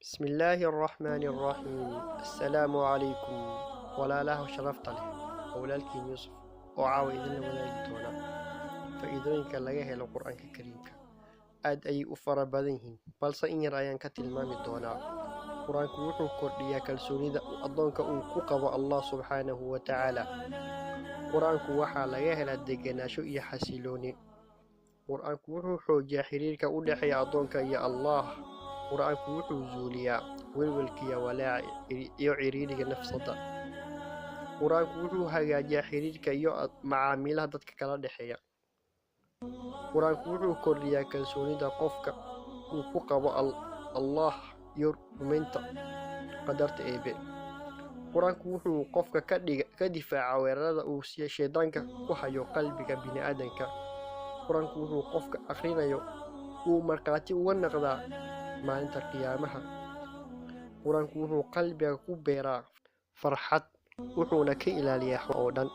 بسم الله الرحمن الرحيم. السلام عليكم ولا له شرفت له أولادك يوسف وعاوي إذن ولا دونا فإذنك لغاه القرآن الكريم أد أي أفر بدنهم بل سإن رأيان كتلمام دونا قرآن كوحو كرديا كالسوني ذا أضونك أنكوك الله سبحانه وتعالى قرآن كوحا لغاه لدينا شو يحسلوني قرآن كوحو حوجا حريرك أولحي أضونك يا الله qur-aanku wuxuu zuuliyaa welwelkiiya walaaca iyo ciriiriga nafsada. qur-aanku wuxuu hagaajiyaa xiriirka iyo macaamilaha dadka kala dhexeeya. qur-aanku wuxuu kordhiyaa kalsoonida qofka uu ku qabo allah iyo rumaynta qadarta eebe. qur-aanku wuxuu qofka ka difaaca weerarada uu shaydaanka ku hayo qalbiga bini'aadanka. qur-aanku wuxuu qofka akhrinayo uu markhaati uga noqdaa maalinta qiyaamaha. qur-aanku wuxuu qalbiga ku beeraa farxad wuxuuna ka ilaaliyaa oo dhan.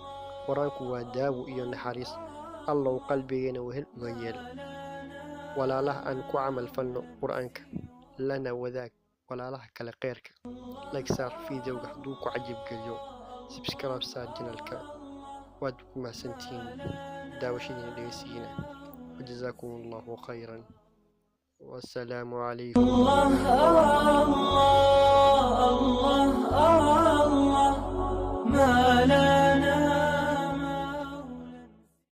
qur-aanku waa daawo iyo naxariis. allow qalbigeena wehel uga yeel. walaalaha aan ku camal falno qur-aanka lana wadaag walaalaha kale kheyrka. like saar fiidowga hadduu ku cajabgeliyo. subscribe saar janalka. waad ku mahadsantihiin daawashadiina dhegeysigiina. wajazaakum allahu khayran. والسلام عليكم.